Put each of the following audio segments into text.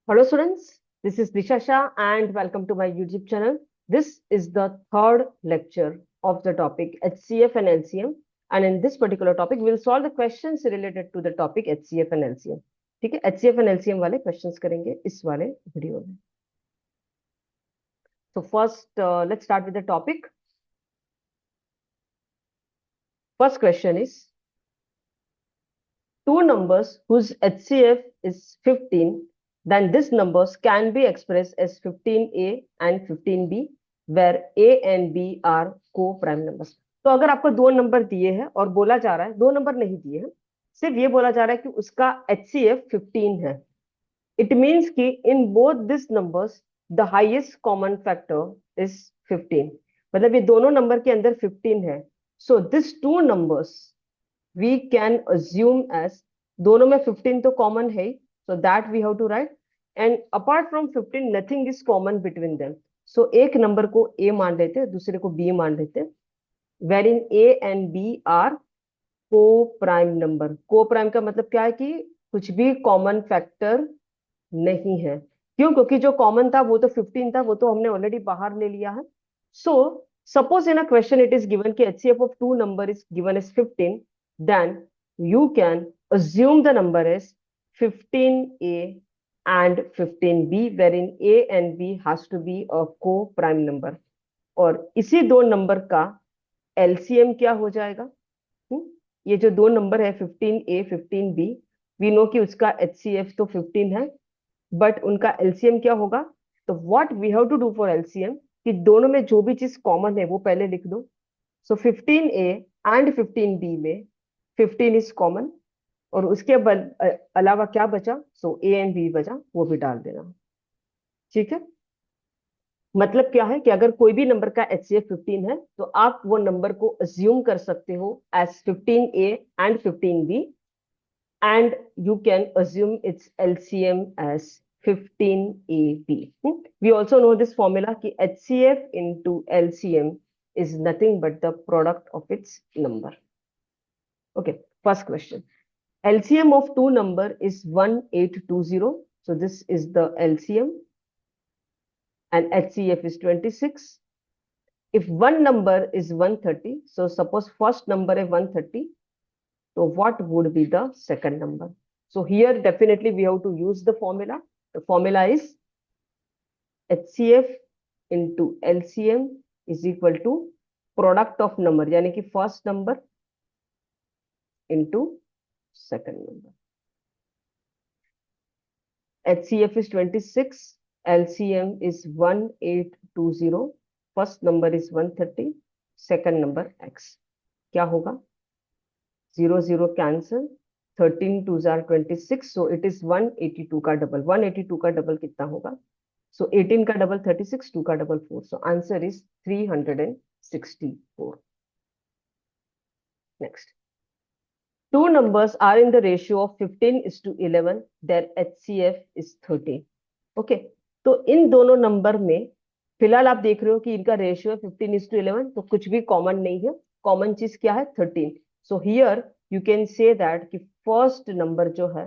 Hello students, this is Disha Shah and welcome to my YouTube channel. This is the third lecture of the topic HCF and LCM, and in this particular topic we will solve the questions related to the topic HCF and LCM. ठीक है, HCF and LCM वाले questions करेंगे इस वाले video में. So first let's start with the topic. First question is two numbers whose HCF is 15, then these numbers can be expressed as 15A and 15B, where A and B are co-prime numbers. तो अगर आपको दो number दिए हैं और बोला जा रहा है, दो नंबर नहीं दिए हैं, सिर्फ ये बोला जा रहा है कि उसका HCF 15 है, इट मीन्स कि in both this numbers the highest common factor is 15. मतलब ये दोनों नंबर के अंदर 15 है. So this two numbers we can assume as दोनों में 15 तो कॉमन है, so that we have to write, and apart from 15 nothing is common between them. So एक नंबर को A मान लेते हैं, दूसरे को B मान लेते हैं, wherein A and B are co-prime number. Co-prime का मतलब क्या है कि कुछ भी कॉमन फैक्टर नहीं है. क्यों? क्योंकि जो कॉमन था वो तो 15 था, वो तो हमने ऑलरेडी बाहर ले लिया है. So suppose in a question it is given कि HCF of two number is given as 15, then you can assume the number is 15A and 15B, wherein A and B has to be a co-prime number. और इसी दो number का LCM क्या हो जाएगा? ये जो दो नंबर है 15A 15B, वी नो कि उसका HCF तो 15 है, बट उनका LCM क्या होगा? तो what we have to do for LCM कि दोनों में जो भी चीज कॉमन है वो पहले लिख दो. सो 15A एंड 15B में 15 इज कॉमन, और उसके अलावा क्या बचा? सो A एंड B बचा, वो भी डाल देना. ठीक है, मतलब क्या है कि अगर कोई भी नंबर का HCF 15 है तो आप वो नंबर को अज्यूम कर सकते हो as 15A and 15B, and you can assume its LCM as 15AB. We also know this formula कि HCF into LCM is nothing but the product of its number. Okay, first question. LCM of two number is 1820. So this is the LCM, and HCF is 26. If one number is 130, so suppose first number is 130, so what would be the second number? So here definitely we have to use the formula. The formula is HCF into LCM is equal to product of number, यानी कि first number into second number. HCF is 26, LCM is 1820, first number is 130, second number X. क्या होगा? 0 0 cancel, 13 2s are 26, so it is 182 का double. 182 का double कितना होगा? So 18 का double 36, 2 का double 4. So answer is 364. Next. Two numbers are in the ratio of 15:11. Their HCF is 13. Okay. तो इन दोनों नंबर में फिलहाल आप देख रहे हो कि इनका रेशियो है 15:11, तो कुछ भी कॉमन नहीं है. कॉमन चीज क्या है? 13. So here you can say that कि फर्स्ट नंबर जो है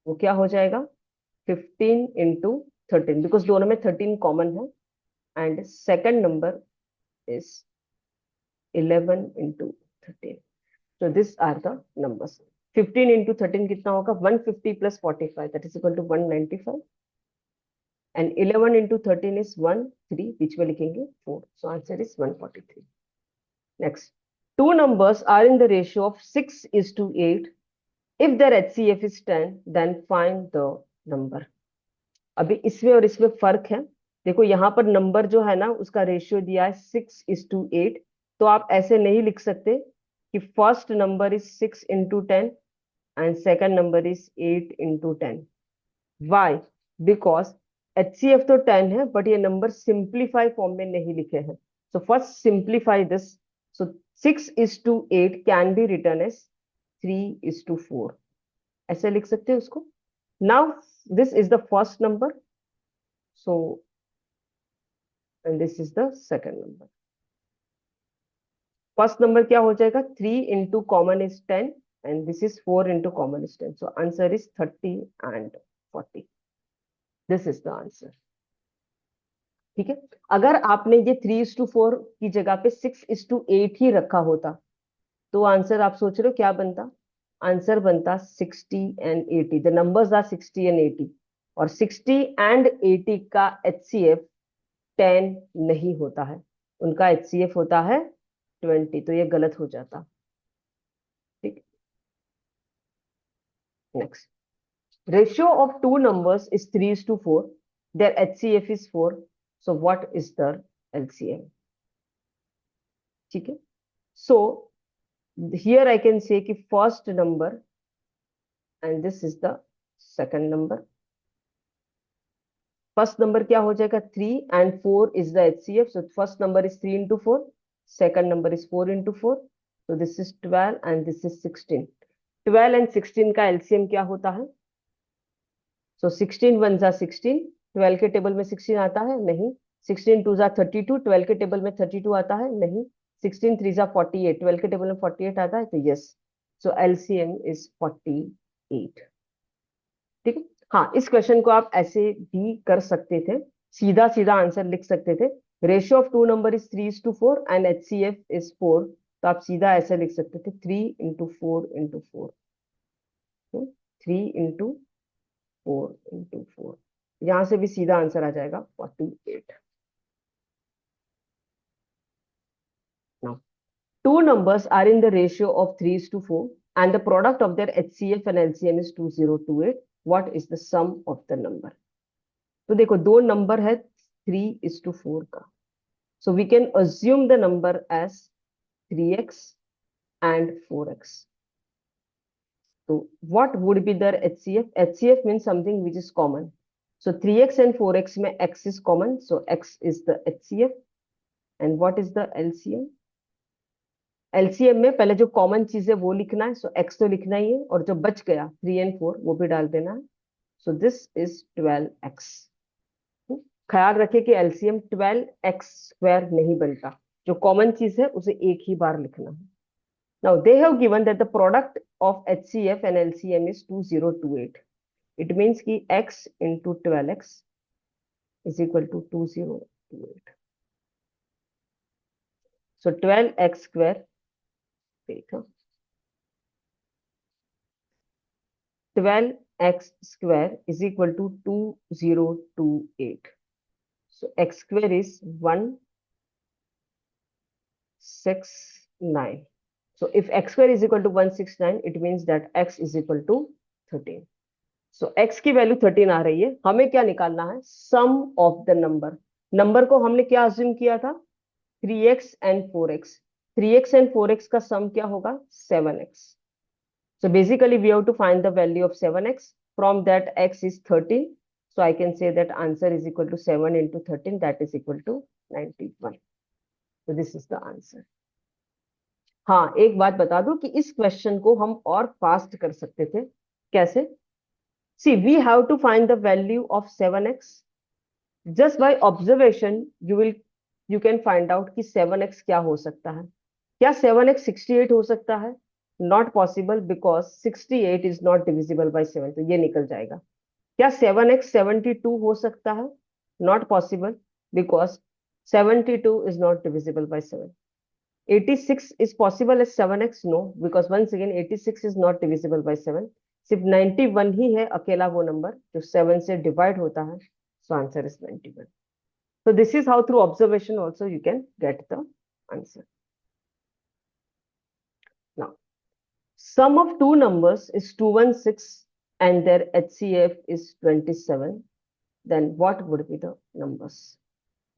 वो क्या हो जाएगा? 15 into 13, बिकॉज दोनों में 13 कॉमन है, and second number is 11 into 13. So these are the numbers. 15 into 13 कितना होगा? 150 plus 45, that is equal to 195. And 11 into 13 is 13, which में लिखेंगे 4. So answer is 143. Next. Two numbers are in the ratio of 6:8. If their HCF is 10, then find the number. अभी इसमें और इसमें फर्क है. देखो यहाँ पर नंबर जो है ना उसका रेशियो दिया है 6:8, तो आप ऐसे नहीं लिख सकते कि first number is 6 into 10 and second number is 8 into 10. Why? Because HCF तो 10 है, बट ये नंबर सिंप्लीफाई फॉर्म में नहीं लिखे हैं. So first simplify this. So 6:8 can be written as 3:4. ऐसे लिख सकते हैं उसको. Now this is the first number, so and this is the second number. First number क्या हो जाएगा? 3 into common is 10 and this is 4 into common is 10. So answer is 30 and 40. This is the answer. ठीक है. अगर आपने ये 3:4 की जगह पे 6:8 ही रखा होता तो आंसर आप सोच रहे हो क्या बनता? आंसर बनता 60 and 80. The numbers are 60 and 80 और 60 and 80 का HCF 10 नहीं होता है, उनका HCF होता है 20. तो ये गलत हो जाता. ठीक. Next. Ratio of two numbers is 3:4. Their HCF is 4. So what is their LCM? ठीक है. So here I can say कि first number and this is the second number. First number क्या हो जाएगा? 3 and 4 is the HCF. So first number is 3 into 4. Second number is 4 into 4. So this is 12 and this is 16. 12 and 16 का LCM क्या होता है? So 16 1 जा 16. 12 के table में 16 आता है? नहीं. 16 2 जा 32. 12 के टेबल में 32 आता है? नहीं. 16 3 जा 48. 12 के टेबल में 48 आता है? तो यस. So LCM is 48. ठीक है. हाँ, इस क्वेश्चन को आप ऐसे भी कर सकते थे, सीधा सीधा आंसर लिख सकते थे. Ratio of two number is 3:4 and HCF is 4. तो आप सीधा ऐसे लिख सकते थे 3 into 4 into 4. 3 into 4 into 4. यहां से भी सीधा आंसर आ जाएगा 48. Now, two numbers are in the ratio of 3:4 and the product of their HCF and LCM is 2028. What is the sum of the number? तो देखो दो नंबर है 3:4 का. So we can assume the number as 3x and 4x. So what would be their HCF? HCF means something which is common. So 3x and 4x में x is common. So x is the HCF. And what is the LCM? LCM में पहले जो common चीज है वो लिखना है. सो x तो लिखना ही है और जो बच गया 3 and 4 वो भी डाल देना है. सो दिस इज 12x. ख्याल रखिए कि LCM 12x² नहीं बनता. जो कॉमन चीज है उसे एक ही बार लिखना है. Now they have given that the product of HCF and LCM is 2028. It means कि x into 12x is equal to 2028. So 12x². ठीक है. 12x² is equal to 2028. So x² is 169. So if x² is equal to 169, it means that x is equal to 13. So x की value 13 आ रही है. हमें क्या निकालना है? सम of the number. Number को हमने क्या अज्यूम किया था? 3x and 4x. 3x and 4x का सम क्या होगा? 7x. So basically we have to find the value of 7x. From that x is 13. So I can say that answer is equal to 7 into 13. That is equal to 91. So this is the answer. हाँ, एक बात बता दूं कि इस question को हम और फास्ट कर सकते थे. कैसे? See, we have to find the value of 7x. Just by observation, you can find out कि 7x क्या हो सकता है. क्या 7x 68 हो सकता है? Not possible because 68 is not divisible by 7. तो ये निकल जाएगा. क्या 7x 72 हो सकता है? Not possible because 72 is not divisible by 7. 86 is possible as 7x? No, because once again 86 is not divisible by 7. सिर्फ 91 ही है अकेला वो नंबर जो 7 से डिवाइड होता है. So answer is 91. So this is how through observation also you can get the answer. Now, sum of two numbers is 216 and their HCF is 27. Then what would be the numbers?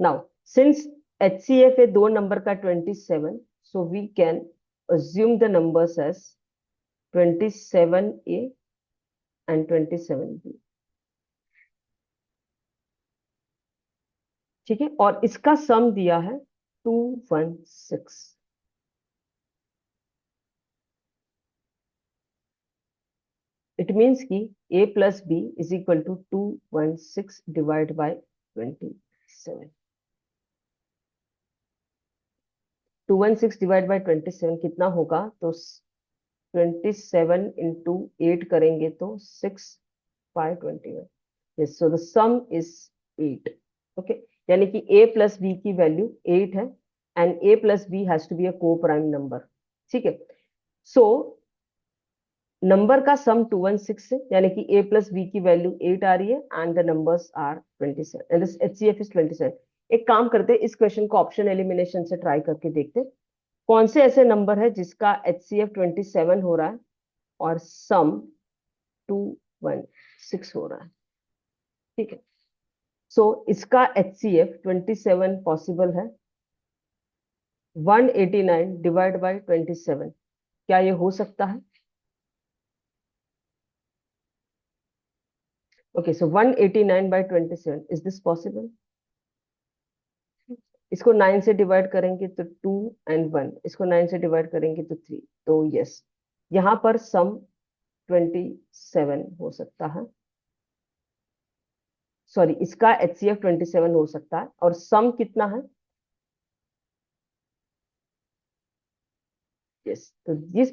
Now, since HCF है दो number का 27, so we can assume the numbers as 27A and 27B. ठीक है. और इसका सम दिया है 216. It means कि a plus b is equal to 216 divided by 27. 216 divided by 27 कितना होगा? तो 27 into 8 करेंगे तो 6 521. Yes, so the sum is 8. Okay, यानी कि a plus b की वैल्यू 8 है and a plus b has to be a co-prime number. ठीक है, so नंबर का सम 216 है, यानी कि a plus b की वैल्यू 8 आ रही है and the numbers are 27 and this HCF is 27. एक काम करते हैं, इस क्वेश्चन को ऑप्शन एलिमिनेशन से ट्राई करके देखते हैं कौन से ऐसे नंबर है जिसका HCF 27 हो रहा है और सम 216 हो रहा है. ठीक है, सो इसका HCF 27 पॉसिबल है. 189 डिवाइड बाय 27, क्या ये हो सकता है? Okay, so 189 by 27, is this possible? इसको 9 से डिवाइड करेंगे तो 2 and 1, इसको 9 से डिवाइड करेंगे तो 3. तो यस, यहां पर सम 27 हो सकता है. सॉरी, इसका HCF 27 हो सकता है और सम कितना है? यस, तो ये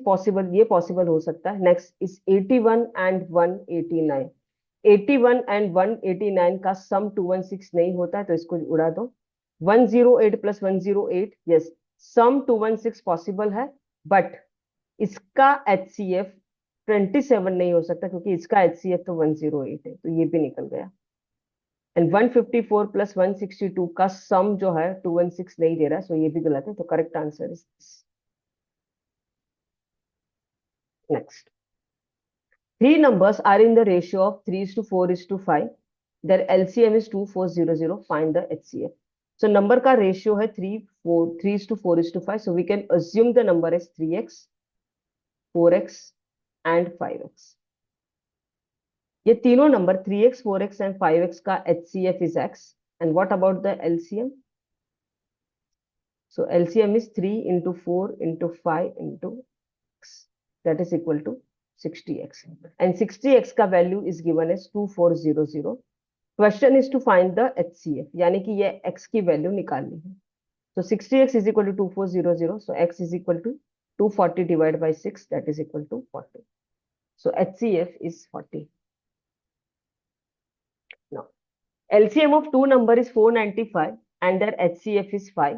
पॉसिबल हो सकता है. Next is 81 and 189. 81 and 189 का सम 216 नहीं होता है, तो इसको उड़ा दो. 108 plus 108, यस, सम 216 पॉसिबल है, बट इसका HCF 27 नहीं हो सकता क्योंकि इसका HCF तो 108 है, तो ये भी निकल गया. एंड 154 plus 162 का सम जो है 216 नहीं दे रहा है, सो ये भी गलत है. तो correct answer is next. Three numbers are in the ratio of 3:4:5. Their LCM is 2400. Find the HCF. So number का ratio है 3:4:5. So we can assume the number is 3x, 4x and 5x. ये तीनों number 3x, 4x and 5x का HCF is x. And what about the LCM? So LCM is 3 into 4 into 5 into x. That is equal to 60x. And 60x का value is given as 2400. Question is to find the HCF, यानी कि ये x की value निकालनी है. So 60x is equal to 2400. So x is equal to 240 divided by 6, that is equal to 40. So HCF is 40. Now, LCM of two number is 495 and their HCF is 5.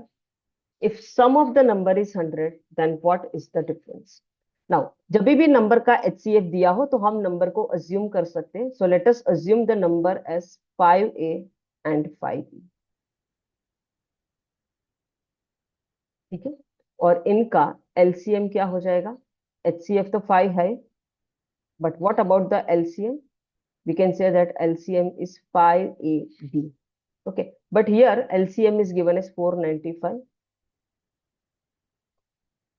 If sum of the number is 100, then what is the difference? Now, जब भी number का HCF दिया हो तो हम number को assume कर सकते हैं. So let us assume the number as 5a and 5b. ठीक है, और इनका LCM क्या हो जाएगा? HCF तो 5 है, but what about the LCM? We can say that LCM is 5ab. Okay, but here LCM is given as 495.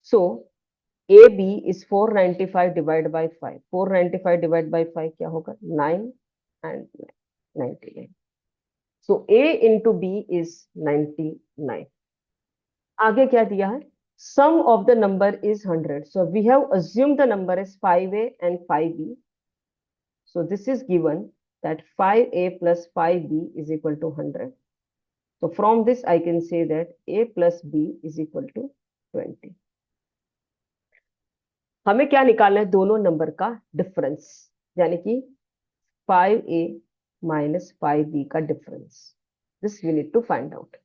So AB is 495 divided by 5. 495 divided by 5 क्या होगा? 9 and 99. So A into B is 99. आगे क्या दिया है? Sum of the number is 100. So we have assumed the number is 5A and 5B. So this is given that 5A plus 5B is equal to 100. So from this I can say that A plus B is equal to 20. हमें क्या निकालना है? दोनों number का difference, यानी कि 5a minus 5b का difference. This we need to find out.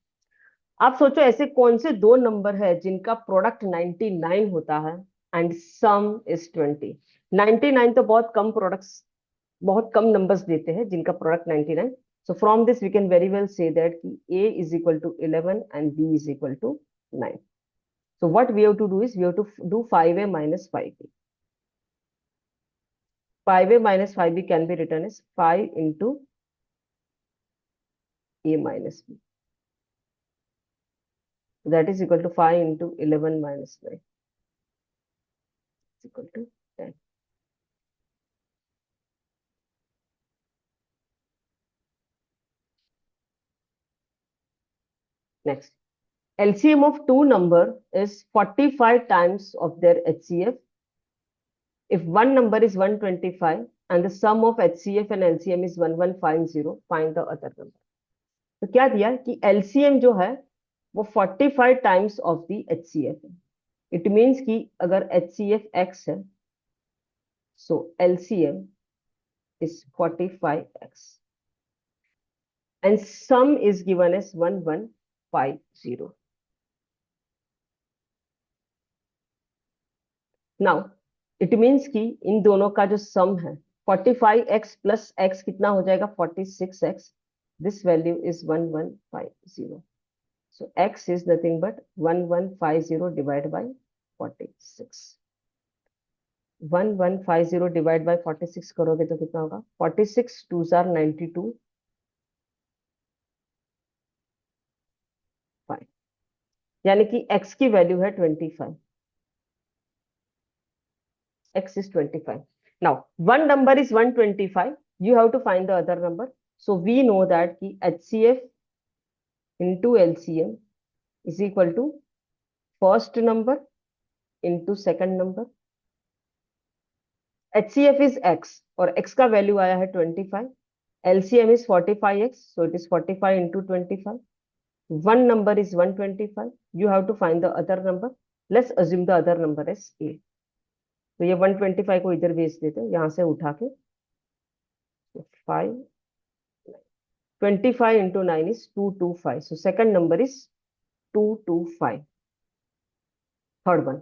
आप सोचो ऐसे कौन से दो नंबर है जिनका प्रोडक्ट 99 होता है एंड सम इज 20. 99 तो बहुत कम नंबर्स देते हैं जिनका product 99. So from this we can very well say that कि a is equal to 11 and b is equal to 9. So what we have to do is we have to do 5a minus 5b. 5a minus 5b can be written as 5 into a minus b. That is equal to 5 into 11 minus 9. It's equal to 10. Next, LCM of two number is 45 times of their HCF. If one number is 125 and the sum of HCF and LCM is 1150, find the other number. तो क्या दिया कि LCM जो है वो 45 times of the HCF है. It means कि अगर HCF x है, सो LCM is 45x and sum is given as 1150. Now it means कि इन दोनों का जो सम है 45x प्लस x कितना हो जाएगा 46x. This value is 1150. So x is nothing but 1150 divide by 46. 1150 divide by 46 करोगे तो कितना होगा 46 2 जार 92 5. यानी कि x की वैल्यू है 25. X is 25. Now, one number is 125. You have to find the other number. So we know that the HCF into LCM is equal to first number into second number. HCF is X और X का value आया है 25. LCM is 45X. So it is 45 into 25. One number is 125. You have to find the other number. Let's assume the other number is A. तो ये 125 को इधर भेज देते हैं यहां से उठा के 5 25 into 9 is 225. So second number is 225. Third one,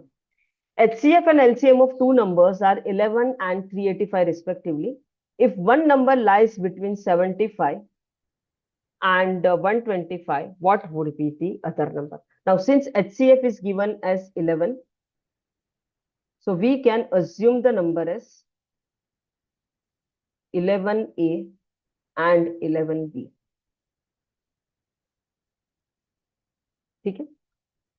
HCF and LCM of two numbers are 11 and 385 respectively. If one number lies between 75 and 125, what would be the other number? Now, since HCF is given as 11, so we can assume the number as 11A and 11B. ठीक है.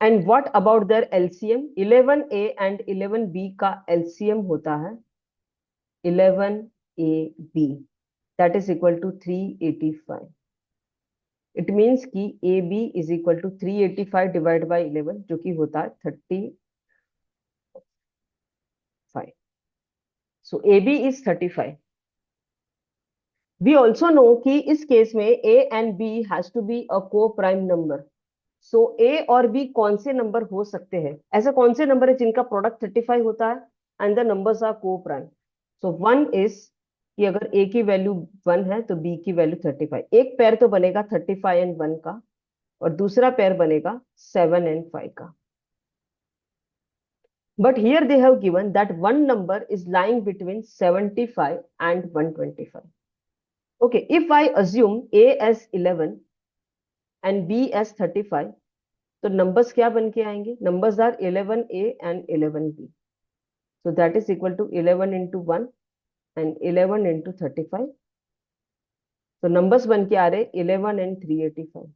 And what about their LCM? 11A and 11B का LCM होता है 11AB. That is equal to 385. It means कि AB is equal to 385 divided by 11 जो कि होता है 35. So AB is 35. We also know कि इस केस में A and B has to be a co-prime number. So A और B कौन से नंबर हो सकते हैं? ऐसे कौन से नंबर है जिनका प्रोडक्ट 35 होता है and the numbers are co-prime? So one is कि अगर A की वैल्यू 1 है तो B की वैल्यू 35. एक पेयर तो बनेगा 35 and 1 का और दूसरा पेयर बनेगा 7 and 5 का. But here they have given that one number is lying between 75 and 125. Okay, if I assume A as 11 and B as 35, तो numbers क्या बन के आएंगे? Numbers are 11A and 11B. So that is equal to 11 into 1 and 11 into 35. So numbers बन के आ रहे 11 and 385.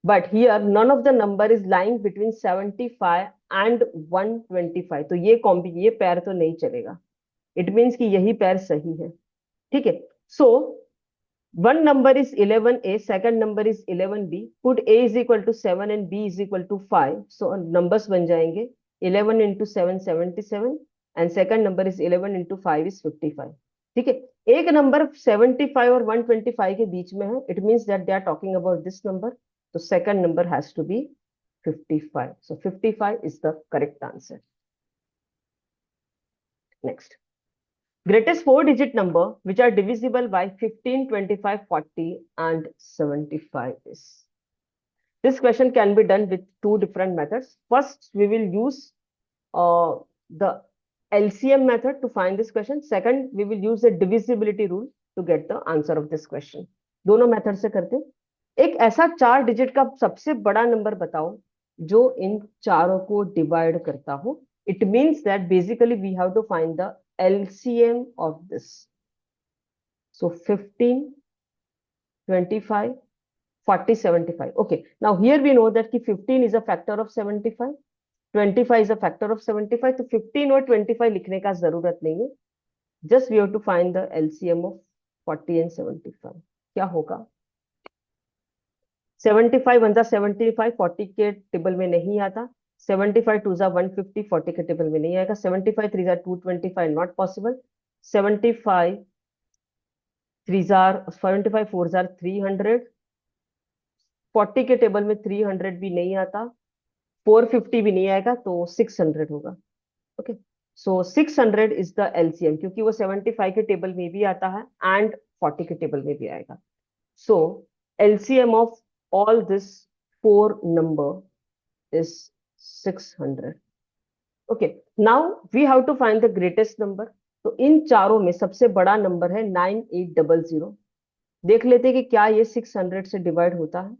But here none of the number is lying between 75 and 125. तो ये पेयर तो नहीं चलेगा. It means कि यही पेयर सही है. ठीक है. So one number is 11A, second number is 11B. Put A is equal to 7 and B is equal to 5. So numbers बन जाएंगे 11 into 7 77 and second number is 11 into 5 is 55. ठीक है. एक नंबर 75 और 125 के बीच में है. It means that they are talking about this number. So second number has to be 55. So 55 is the correct answer. Next. Greatest four-digit number which are divisible by 15, 25, 40 and 75 is. This question can be done with two different methods. First, we will use the LCM method to find this question. Second, we will use the divisibility rule to get the answer of this question. दोनों method से करते हैं. एक ऐसा 4 digit का सबसे बड़ा number बताओ जो इन चारों को डिवाइड करता हो. It means that basically we have to find the LCM of this. So 15, 25, 40, 75. Okay. Now here we know that 15 is a factor of 75. 25 is a factor of 75. तो 15 और 25 लिखने का जरूरत नहीं है. Just we have to find the LCM of 40 and 75. क्या होगा? 75 1 जा 75, 40 के टेबल में नहीं आता. 75 2 जा 150, 40 के टेबल में नहीं आएगा. 75 3 जा 225, नॉट पॉसिबल. 75 3 जार 75 4 जार 300, 40 के टेबल में 300 भी नहीं आता, 450 भी नहीं आएगा, तो 600 होगा. Okay. So 600 is the LCM, क्योंकि वो 75 के टेबल में भी आता है एंड 40 के टेबल में भी आएगा. So LCM of all this four number is 600. Okay, now we have to find the greatest number. तो इन चारों में सबसे बड़ा नंबर है 9800. देख लेते हैं कि क्या ये 600 से डिवाइड होता है.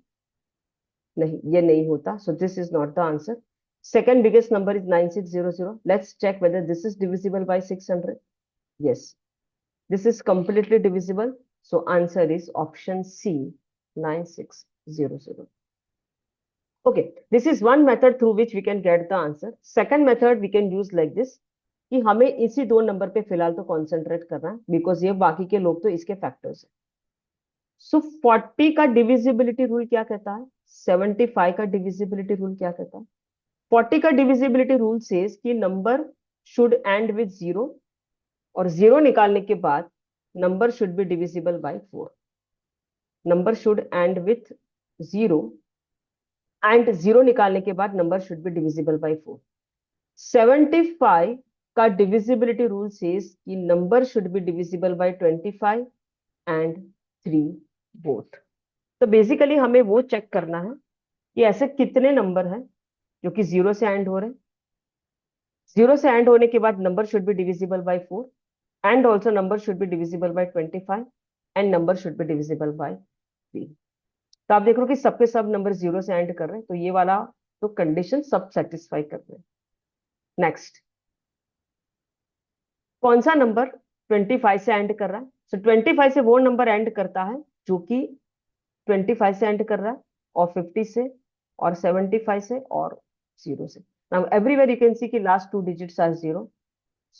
नहीं, ये नहीं होता. So this is not the answer. Second biggest number is 9600. Let's check whether this is divisible by 600. Yes, this is completely divisible. So answer is option C, 9600. Okay, this is one method through which we can get the answer. Second method we can use like this, कि हमें इसी दो number पे फिलहाल तो concentrate करना है, because ये बाकी के लोग तो इसके फैक्टर्स है. सो 40 का डिविजिबिलिटी रूल क्या कहता है, 75 का डिविजिबिलिटी रूल क्या कहता है. 40 का डिविजिबिलिटी रूल सेज कि number should and with zero, और जीरो निकालने के बाद number should be divisible by 4. Number should and with zero, and zero निकालने के बाद number should be divisible by 4. 75 का डिविजिबिलिटी रूल सेज कि number should be divisible by 25 and 3 both. तो बेसिकली हमें वो चेक करना है कि ऐसे कितने नंबर हैं जो कि जीरो से एंड हो रहे हैं. जीरो से एंड होने के बाद number should be divisible by 4, and also number should be divisible by 25 and number should be divisible by 3. तो आप देख रहे हो कि सबके सब नंबर जीरो से एंड कर रहे हैं, तो ये वाला तो कंडीशन सब सेटिस्फाई कर रहे हैं. नेक्स्ट, कौन सा नंबर 25 से एंड कर रहा है. सो 25 से वो नंबर एंड करता है जो कि 25 से एंड कर रहा है, और 50 से, और 75 से, और जीरो से. Now everywhere you can see कि last two digits are zero.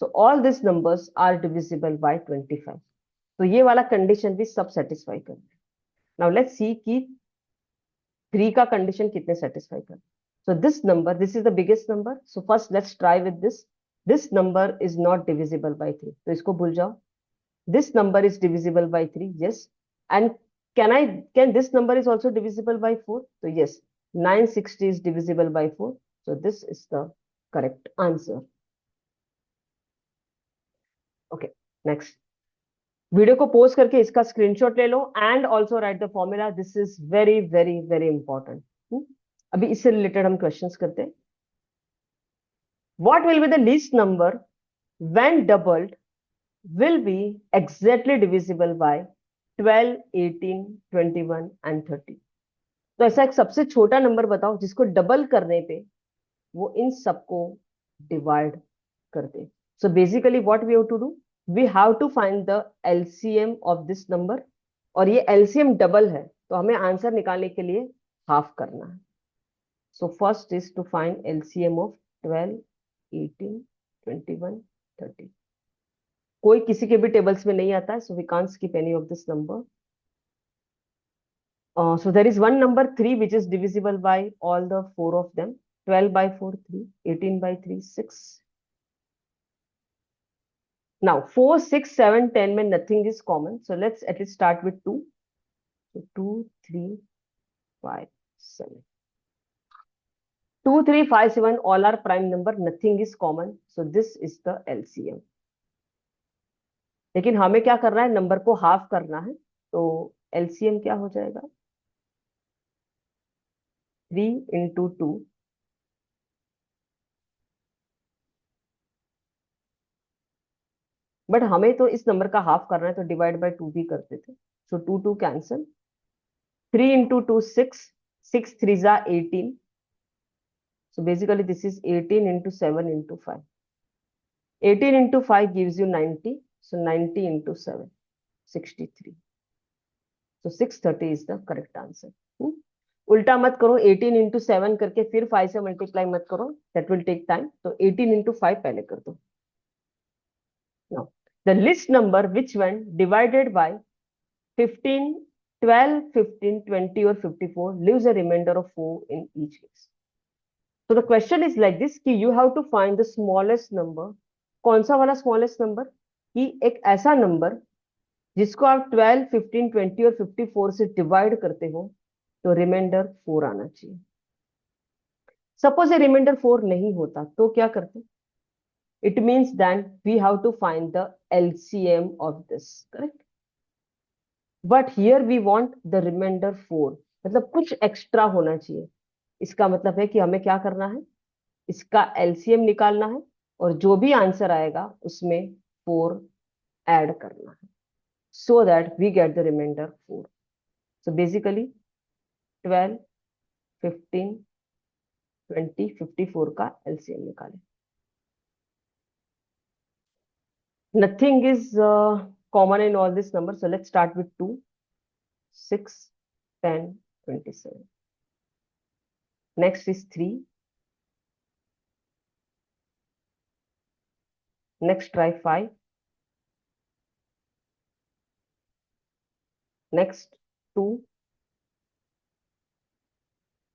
So all these numbers are divisible by 25. तो ये वाला कंडीशन भी सब सेटिस्फाई कर रहे हैं. नाउ लेट्स सी कि 3 का कंडीशन कितने सेटिस्फाई कर. So this number, this is the biggest number. So first let's try with this. This number is not divisible by 3, तो इसको भूल जाओ. This number is divisible bye 3, yes. And can this number is also divisible by 4, तो yes, 960 is divisible bye 4. So this is the correct answer. Okay, next. Video को post करके इसका screenshot ले लो and also right the formula. This is very very very important. अभी इससे related हम questions करते हैं. What will be the least number when doubled will be exactly divisible by 12, 18, 21 and 30. तो ऐसा एक सबसे छोटा नंबर बताओ जिसको डबल करने पे वो इन सबको डिवाइड कर दे. So basically what we have to do, we have to find the LCM of this number. और ये LCM डबल है, तो हमें आंसर निकालने के लिए हाफ करना है. So first is to find LCM of 12, 18, 21, 30. कोई किसी के भी टेबल्स में नहीं आता है, so we can't skip any of this number. So there is one number 3 which is divisible by all the four of them. 12 by 4, 3, 18 by 3, 6. Now 4, 6, 7, 10 में nothing is common. So let's at least start with 2. So 2, 3, 5, 7. 2, 3, 5, 7 all are prime number. Nothing is common. So this is the LCM. लेकिन हमें क्या करना है, number को half करना है. तो LCM क्या हो जाएगा, 3 into 2. बट हमें तो इस नंबर का हाफ करना है, तो डिवाइड बाय 2 भी करते थे. सो 2 2 cancel. 3 into 2, 6. 6 3s are 18. So basically this is 18 into 7 into 5. 18 into 5 gives you 90. So 90 into 7, 63. So 630 is the correct answer. उल्टा मत करो, 18 into 7 करके फिर 5 से मल्टीप्लाई मत करो, that will take time. तो 18 into 5 पहले कर दो. Now the list number which when divided by 15, 12, 15, 20 or 54 leaves a remainder of 4 in each case. So the question is like this कि you have to find the smallest number. कौन सा वाला smallest number, कि एक ऐसा number जिसको आप 12, 15, 20 और 54 से डिवाइड करते हो तो रिमाइंडर 4 आना चाहिए. सपोज ये रिमाइंडर 4 नहीं होता तो क्या करते, It means that we have to find the LCM of this, correct? But here we want the remainder 4, मतलब कुछ एक्स्ट्रा होना चाहिए. इसका मतलब है कि हमें क्या करना है, इसका एलसीएम निकालना है और जो भी आंसर आएगा उसमें 4 ऐड करना है, so that we get the remainder 4. So basically 12, 15, 20, 54 का एलसीएम निकालें. Nothing is common in all this number, so let's start with 2, 6, 10, 27. Next is 3. Next try 5. Next 2.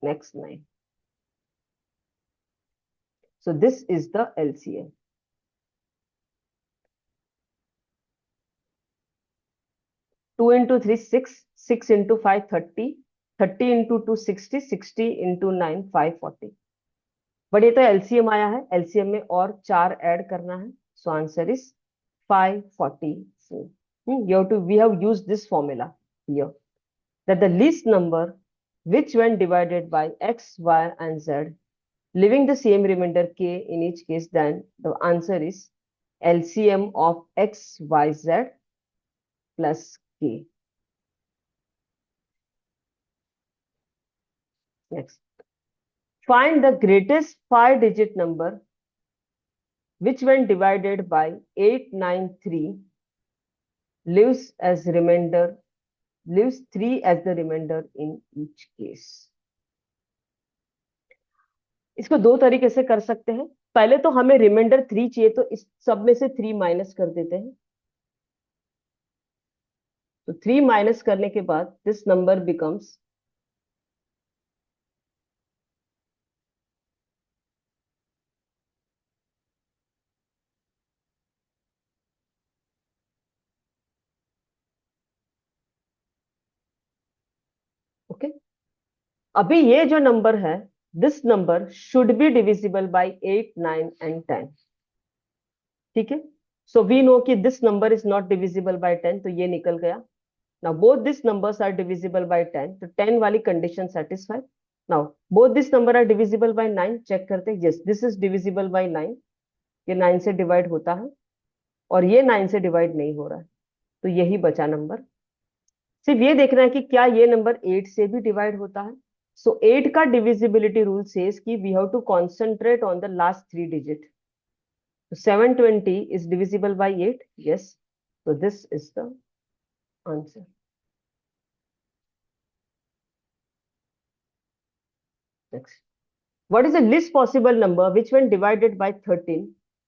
Next 9. So this is the LCM. 2 into 3, 6. 6 into 5, 30. 30 into 2, 60. 60 into 9, 540. But ये तो LCM आया है, LCM में और 4 add करना है. So answer is 544. We have used this formula here, that the least number which when divided by x, y and z, leaving the same remainder k in each case, then the answer is LCM of x, y, z plus k. Next, find the greatest 5-digit number which when divided by 893 leaves 3 as the remainder in each case. इसको दो तरीके से कर सकते हैं. पहले तो हमें रिमाइंडर 3 चाहिए, तो इस सब में से 3 माइनस कर देते हैं. तो 3 माइनस करने के बाद दिस नंबर बिकम्स ओके. अभी ये जो नंबर है, this number should be divisible by 8, 9 and 10. ठीक है. सो वी नो कि this number is not divisible by 10, तो ये निकल गया. Now both these numbers are divisible by 10, तो 10 वाली condition satisfied. Now both these number are divisible by 9. Check करते हैं. Yes, this is divisible by 9. ये 9 से डिवाइड होता है और ये 9 से डिवाइड नहीं हो रहा है, तो यही बचा नंबर. सिर्फ ये देखना है कि क्या ये नंबर 8 से भी डिवाइड होता है. सो 8 का डिविजिबिलिटी रूल सेज कि we have to concentrate on the last 3 digit. 720 is divisible by 8. Yes, so this is the answer. Next, what is the least possible number which when divided by 13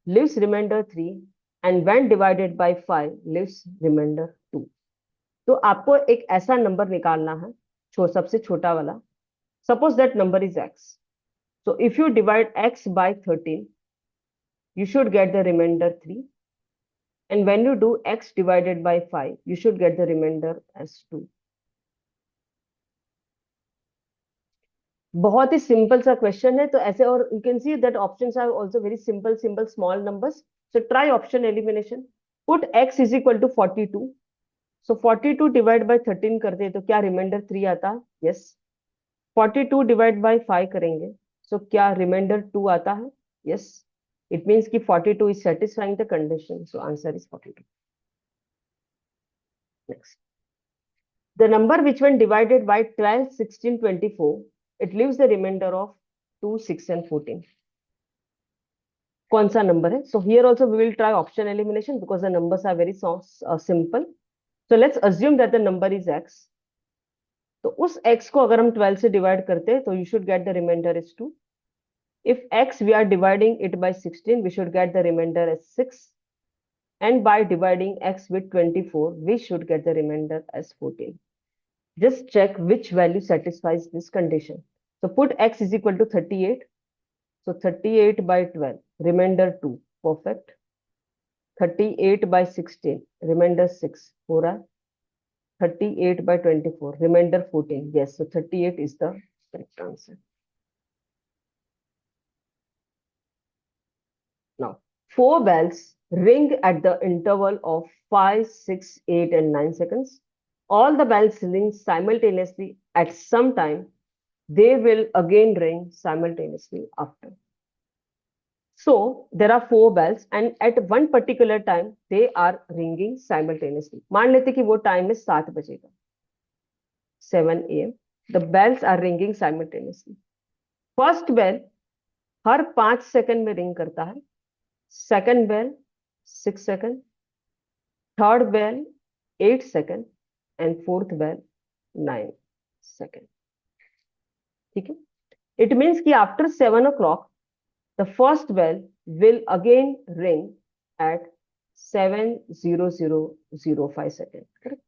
leaves remainder 3 and when divided by 5 leaves remainder 2? तो आपको एक ऐसा number निकालना है, सबसे छोटा वाला. Suppose that number is x. So if you divide x by 13, you should get the remainder 3. And when you do x divided by 5, you should get the remainder as 2. बहुत ही सिंपल सा question है. तो ऐसे, और you can see that options are also very simple small numbers. So try option elimination. Put x is equal to 42. So 42 divide by 13 करते हैं तो क्या रिमाइंडर 3 आता है? यस. 42 डिवाइड बाय 5 करेंगे, सो क्या रिमाइंडर 2 आता है? यस. इट मीन्स कि 42 is satisfying the condition, so answer is 42. Next, the number which when divided by 12, 16, 24, it leaves the remainder of 2, 6 and 14. कौन सा नंबर है? So here also we will try option elimination because the numbers are very simple. So let's assume that the number is x. तो उस x को अगर हम 12 से divide करते हैं तो you should get the remainder is 2. If x we are dividing it by 16, we should get the remainder as 6. And by dividing x with 24, we should get the remainder as 14. Just check which value satisfies this condition. So put x is equal to 38. So 38 by 12, remainder 2, perfect. 38 by 16, remainder 6, हो रहा है. 38 by 24, remainder 14. Yes, so 38 is the correct answer. Now, 4 bells ring at the interval of 5, 6, 8, and 9 seconds. All the bells ring simultaneously at some time. They will again ring simultaneously after. So there are 4 bells and at one particular time they are ringing simultaneously. मान लेते कि वो time है 7 बजे का, 7 AM. The bells are ringing simultaneously. First bell her 5 second में ring करता है. Second bell 6 second, third bell 8 second and fourth bell 9 second. ठीक है. It means कि after 7 o'clock the first bell will again ring at 7:00:05 seconds. Correct?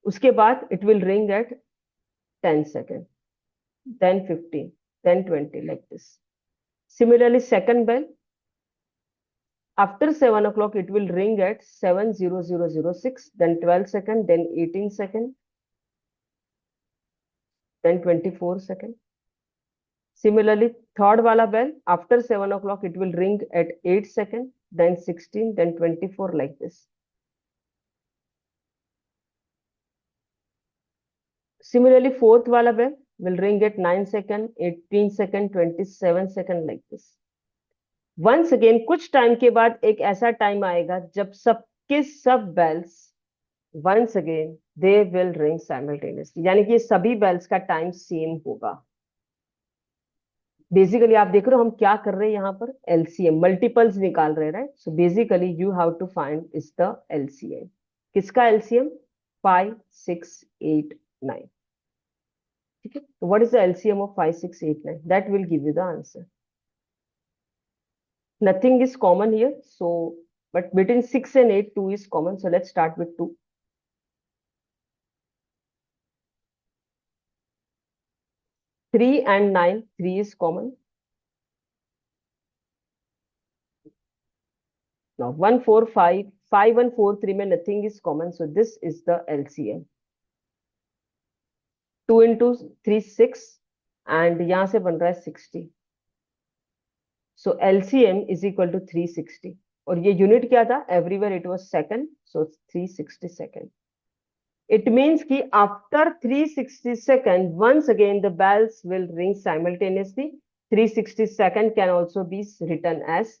उसके बाद it will ring at 10 seconds, then 15, then 20, like this. Similarly, second bell after 7 o'clock it will ring at 7:00:06, then 12 seconds, then 18 seconds, then 24 seconds. Similarly, third wala bell after 7 o'clock it will ring at 8 seconds, then 16, then 24, like this. Similarly, fourth wala bell will ring at 9 seconds, 18 seconds, 27 seconds, like this. Once again, कुछ time के बाद एक ऐसा time आएगा जब सबके सब bells once again they will ring simultaneously. यानी कि सभी बेल्स का टाइम सेम होगा. बेसिकली आप देख रहे हो हम क्या कर रहे हैं यहाँ पर, एलसीएम मल्टीपल्स निकाल रहे हैं, right. So basically you have to find is the LCM. किसका एलसीएम? 5, 6, 8, 9. ठीक है. तो what is the LCM of 5, 6, 8, 9? That will give you the answer. Nothing is common here, so but between 6 and 8 2 is common. So let's start with 2. 3 and 9, 3 is common. Now 1, 4, 5, 5 and 4, 3 में nothing is common, so this is the LCM. 2 into 3, 6 and यहाँ से बन रहा है 60. So LCM is equal to 360. और ये unit क्या था? Everywhere it was second, so it's 360 second. It means कि after 360 second, once again the bells will ring simultaneously. 360 second can also be written as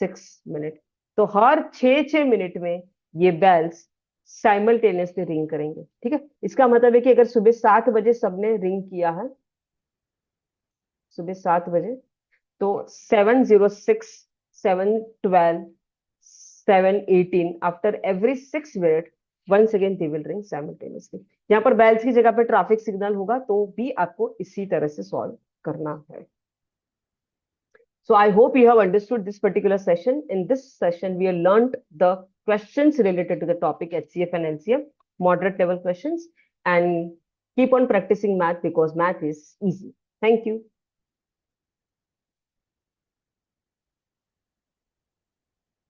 6 minutes. तो हर 6 minute में ये bells simultaneously ring करेंगे. ठीक है. इसका मतलब है कि अगर सुबह 7 बजे सबने रिंग किया है, सुबह 7 बजे, तो 7:06, 7:12, 7:18 after every 6 minute once again they will ring simultaneously. यहाँ पर बेल्स की जगह पे ट्रैफिक सिग्नल होगा तो भी आपको इसी तरह से सॉल्व करना है. So I hope you have understood this particular session. In this session, we have learned the questions related to the topic HCF and LCM, moderate level questions, and keep on practicing math because math is easy. Thank you.